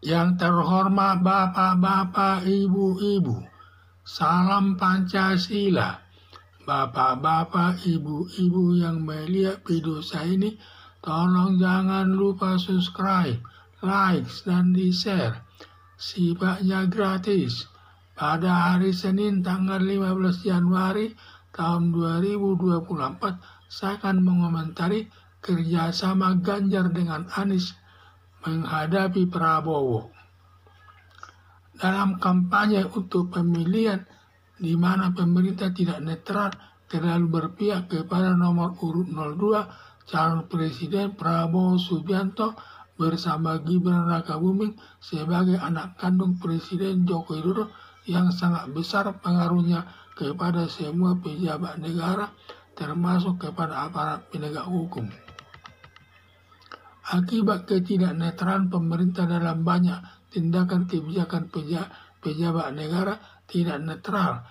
Yang terhormat bapak-bapak, ibu-ibu, salam Pancasila. Bapak-bapak, ibu-ibu yang melihat video saya ini, tolong jangan lupa subscribe, like, dan di-share. Sifatnya gratis. Pada hari Senin tanggal 15 Januari tahun 2024, saya akan mengomentari kerjasama Ganjar dengan Anies menghadapi Prabowo. Dalam kampanye untuk pemilihan di mana pemerintah tidak netral terlalu berpihak kepada nomor urut 02 calon presiden Prabowo Subianto bersama Gibran Rakabuming sebagai anak kandung Presiden Joko Widodo yang sangat besar pengaruhnya kepada semua pejabat negara termasuk kepada aparat penegak hukum. Akibat ketidaknetralan pemerintah dalam banyak tindakan kebijakan pejabat negara tidak netral,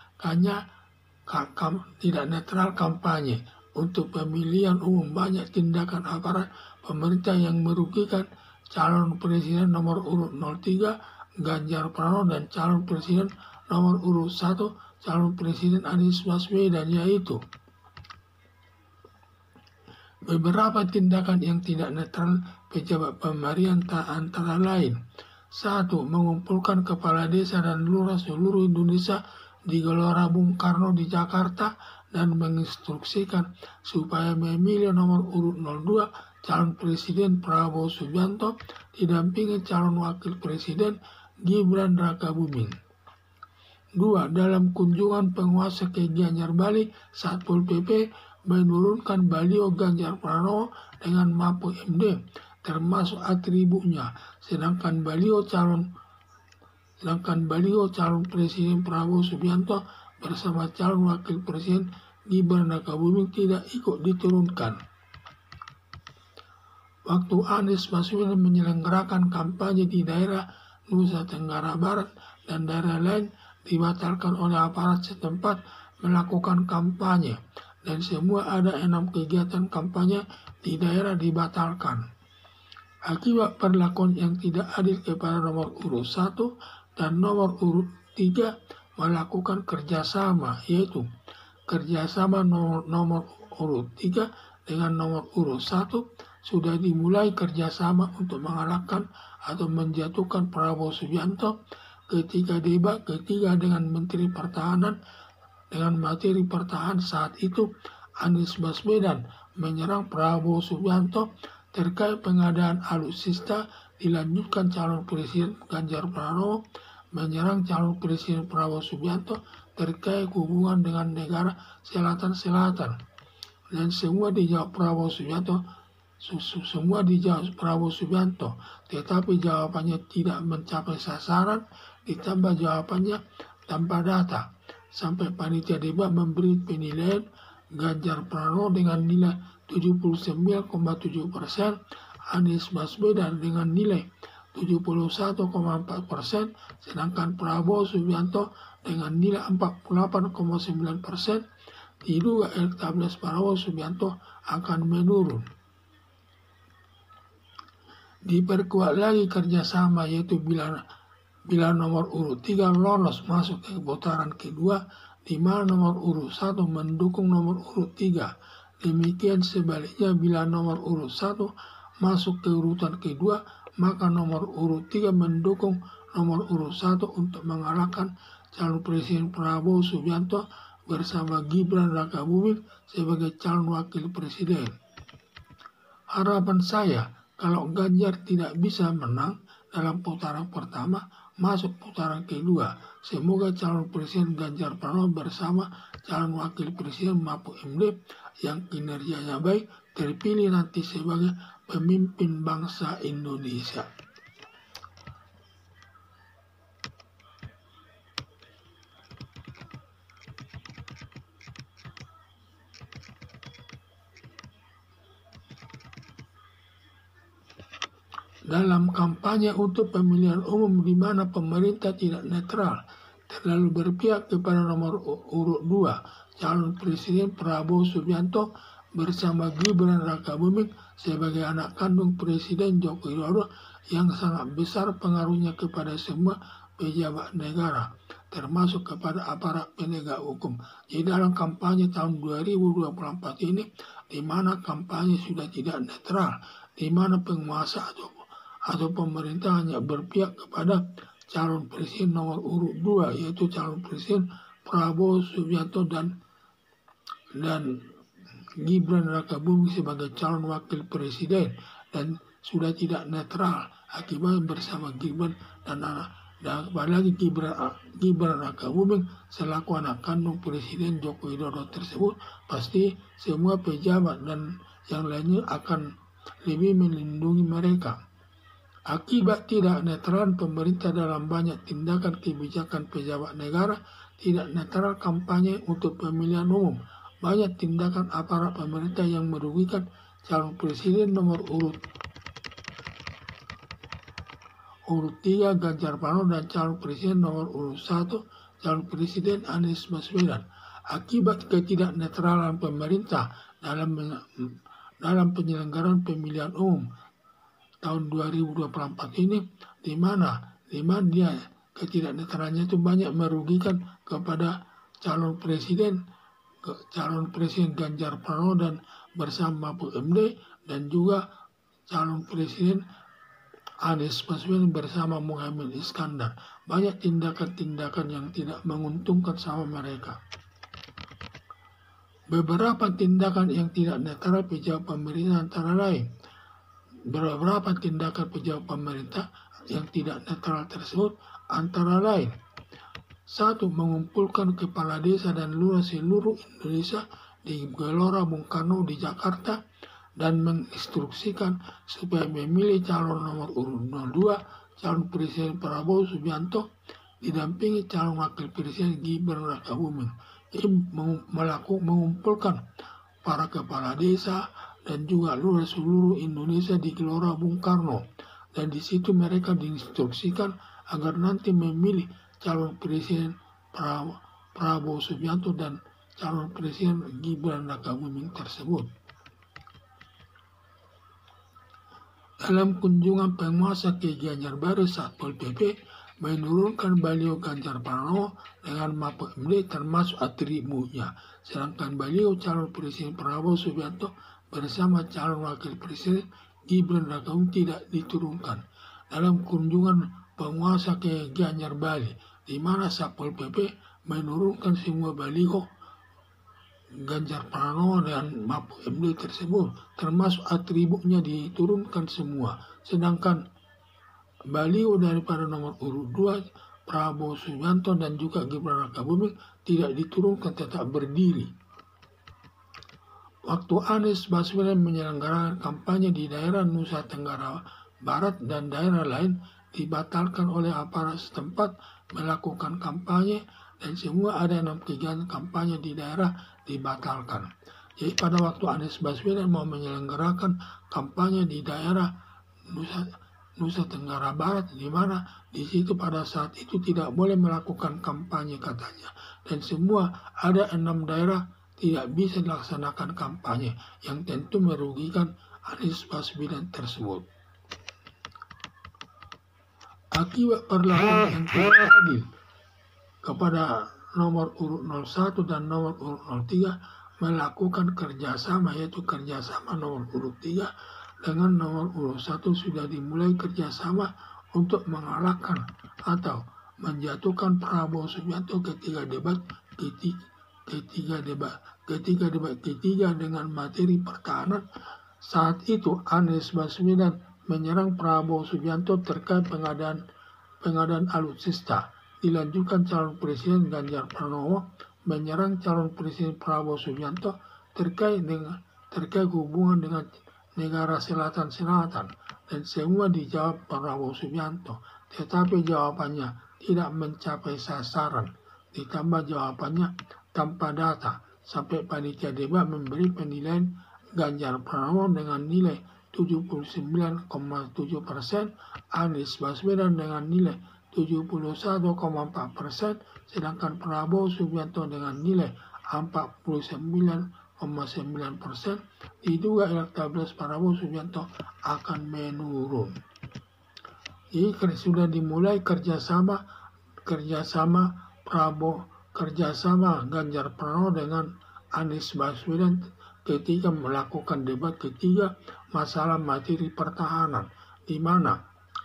tidak netral kampanye untuk pemilihan umum, banyak tindakan aparat pemerintah yang merugikan calon presiden nomor urut 03 Ganjar Pranowo dan calon presiden nomor urut 1 calon presiden Anies Baswedan, yaitu beberapa tindakan yang tidak netral pejabat pemerintah antara lain: 1. Mengumpulkan kepala desa dan lurah seluruh Indonesia di Gelora Bung Karno di Jakarta dan menginstruksikan supaya memilih nomor urut 02 calon presiden Prabowo Subianto didampingi calon wakil presiden Gibran Rakabuming. 2. Dalam kunjungan penguasa ke Gianyar Bali, Satpol PP menurunkan baliho Ganjar Pranowo dengan Mahfud MD termasuk atributnya, sedangkan baliho calon presiden Prabowo Subianto bersama calon wakil presiden Gibran Rakabuming tidak ikut diturunkan. Waktu Anies Baswedan menyelenggarakan kampanye di daerah Nusa Tenggara Barat dan daerah lain dibatalkan oleh aparat setempat melakukan kampanye, dan semua ada 6 kegiatan kampanye di daerah dibatalkan. Akibat perlakuan yang tidak adil kepada nomor urut 1 dan nomor urut 3 melakukan kerjasama, yaitu kerjasama nomor urut 3 dengan nomor urut 1 sudah dimulai kerjasama untuk mengalahkan atau menjatuhkan Prabowo Subianto ketika debat ketiga dengan Menteri Pertahanan. Dengan materi pertahanan saat itu, Anies Baswedan menyerang Prabowo Subianto terkait pengadaan alutsista, dilanjutkan calon presiden Ganjar Pranowo menyerang calon presiden Prabowo Subianto terkait hubungan dengan negara selatan-selatan, dan semua dijawab Prabowo Subianto, tetapi jawabannya tidak mencapai sasaran, ditambah jawabannya tanpa data, sampai panitia debat memberi penilaian Ganjar Pranowo dengan nilai 79,7%, Anies Baswedan dengan nilai 71,4%, sedangkan Prabowo Subianto dengan nilai 48,9%. Diduga elektabilitas Prabowo Subianto akan menurun. Diperkuat lagi kerjasama, yaitu bila nomor urut 3 lolos masuk ke putaran kedua, di mana nomor urut 1 mendukung nomor urut 3. Demikian sebaliknya, bila nomor urut 1 masuk ke urutan kedua, maka nomor urut 3 mendukung nomor urut 1 untuk mengalahkan calon presiden Prabowo Subianto bersama Gibran Rakabuming sebagai calon wakil presiden. Harapan saya, kalau Ganjar tidak bisa menang dalam putaran pertama, masuk putaran kedua, semoga calon presiden Ganjar Pranowo bersama calon wakil presiden Mahfud MD yang kinerjanya baik terpilih nanti sebagai pemimpin bangsa Indonesia. Dalam kampanye untuk pemilihan umum di mana pemerintah tidak netral, terlalu berpihak kepada nomor urut 2 calon presiden Prabowo Subianto bersama Gibran Rakabuming sebagai anak kandung Presiden Joko Widodo yang sangat besar pengaruhnya kepada semua pejabat negara, termasuk kepada aparat penegak hukum. Jadi dalam kampanye tahun 2024 ini, di mana kampanye sudah tidak netral, di mana penguasa atau pemerintah hanya berpihak kepada calon presiden nomor urut 2, yaitu calon presiden Prabowo Subianto dan Gibran Rakabuming sebagai calon wakil presiden, dan sudah tidak netral akibat bersama Gibran dan apalagi Gibran Rakabuming selaku anak kandung Presiden Joko Widodo tersebut, pasti semua pejabat dan yang lainnya akan lebih melindungi mereka. Akibat tidak netral pemerintah dalam banyak tindakan kebijakan pejabat negara, tidak netral kampanye untuk pemilihan umum, banyak tindakan aparat pemerintah yang merugikan calon presiden nomor urut 3 Ganjar Pranowo dan calon presiden nomor urut 1 calon presiden Anies Baswedan. Akibat ketidaknetralan pemerintah dalam penyelenggaraan pemilihan umum tahun 2024 ini, di mana dia ketidaknetralannya itu banyak merugikan kepada calon presiden Ganjar Pranowo dan bersama Mahfud MD, dan juga calon presiden Anies Baswedan bersama Muhaimin Iskandar. Banyak tindakan-tindakan yang tidak menguntungkan sama mereka. Beberapa tindakan yang tidak netral pejabat pemerintah antara lain. Beberapa tindakan pejabat pemerintah yang tidak netral tersebut antara lain: 1. Mengumpulkan kepala desa dan lurah seluruh Indonesia di Gelora Bung Karno di Jakarta dan menginstruksikan supaya memilih calon nomor urut 02 calon presiden Prabowo Subianto didampingi calon wakil presiden Gibran Rakabuming. Jadi mengumpulkan para kepala desa dan juga lurah seluruh Indonesia di Gelora Bung Karno, dan di situ mereka diinstruksikan agar nanti memilih calon presiden Prabowo Subianto dan calon presiden Gibran Rakabuming tersebut. Dalam kunjungan penguasa ke Gianyarbanu, Satpol PP menurunkan baliho Ganjar Pranowo dengan Mahfud MD termasuk atributnya, sedangkan baliho calon presiden Prabowo Subianto bersama calon wakil presiden Gibran Rakabuming tidak diturunkan. Dalam kunjungan penguasa ke Gianyarbanu, di mana Satpol PP menurunkan semua baliho Ganjar Pranowo dan Mahfud MD tersebut, termasuk atributnya diturunkan semua, sedangkan baliho daripada nomor urut 2 Prabowo Subianto dan juga Gibran Rakabuming tidak diturunkan, tetap berdiri. Waktu Anies Baswedan menyelenggarakan kampanye di daerah Nusa Tenggara Barat dan daerah lain, dibatalkan oleh aparat setempat melakukan kampanye, dan semua ada 6 kegiatan kampanye di daerah dibatalkan. Jadi pada waktu Anies Baswedan mau menyelenggarakan kampanye di daerah Nusa Tenggara Barat, di mana di situ pada saat itu tidak boleh melakukan kampanye katanya, dan semua ada 6 daerah tidak bisa dilaksanakan kampanye, yang tentu merugikan Anies Baswedan tersebut. Akibat perlakuan yang tidak adil kepada nomor urut 01 dan nomor urut 03 melakukan kerjasama, yaitu kerjasama nomor urut 3 dengan nomor urut 1 sudah dimulai kerjasama untuk mengalahkan atau menjatuhkan Prabowo Subianto ketika debat ketiga dengan materi pertahanan. Saat itu Anies Baswedan menyerang Prabowo Subianto terkait pengadaan alutsista. Dilanjutkan calon presiden Ganjar Pranowo menyerang calon presiden Prabowo Subianto terkait hubungan dengan negara selatan, dan semua dijawab Prabowo Subianto, tetapi jawabannya tidak mencapai sasaran, ditambah jawabannya tanpa data, sampai panitia debat memberi penilaian Ganjar Pranowo dengan nilai 79,7%, Anies Baswedan dengan nilai 71,4%, sedangkan Prabowo Subianto dengan nilai 49,9%. Diduga elektabilitas Prabowo Subianto akan menurun. Jadi sudah dimulai kerjasama Ganjar Pranowo dengan Anies Baswedan ketika melakukan debat ketiga masalah materi pertahanan, di mana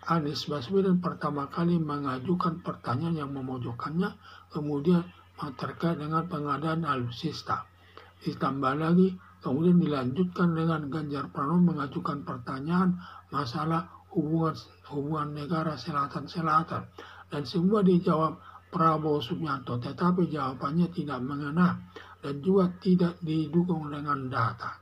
Anies Baswedan pertama kali mengajukan pertanyaan yang memojokkannya, kemudian terkait dengan pengadaan alutsista. Ditambah lagi, kemudian dilanjutkan dengan Ganjar Pranowo mengajukan pertanyaan masalah hubungan negara selatan-selatan. Dan semua dijawab Prabowo Subianto, tetapi jawabannya tidak mengena dan juga tidak didukung dengan data.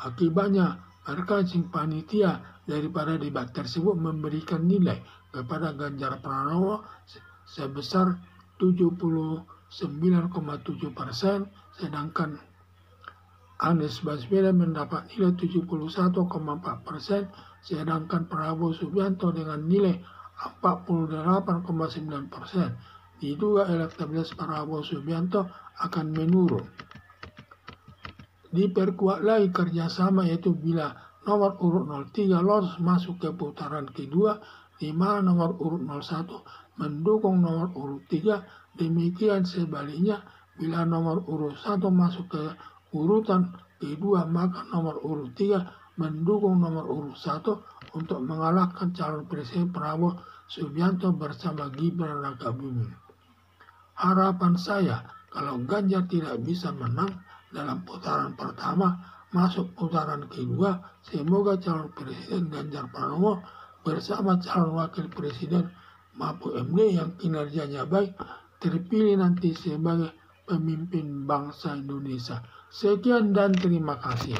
Akibatnya, mereka panitia daripada debat tersebut memberikan nilai kepada Ganjar Pranowo sebesar 79,7%, sedangkan Anies Baswedan mendapat nilai 71,4%, sedangkan Prabowo Subianto dengan nilai 48,9%. Diduga elektabilitas Prabowo Subianto akan menurun. Diperkuat lagi kerjasama, yaitu bila nomor urut 03 lolos masuk ke putaran kedua, di mana nomor urut 01 mendukung nomor urut 3, demikian sebaliknya bila nomor urut 1 masuk ke urutan kedua, maka nomor urut 3 mendukung nomor urut 1 untuk mengalahkan calon presiden Prabowo Subianto bersama Gibran Rakabuming. Harapan saya, kalau Ganjar tidak bisa menang dalam putaran pertama, masuk putaran kedua, semoga calon presiden Ganjar Pranowo bersama calon wakil presiden Mahfud MD yang kinerjanya baik terpilih nanti sebagai pemimpin bangsa Indonesia. Sekian dan terima kasih.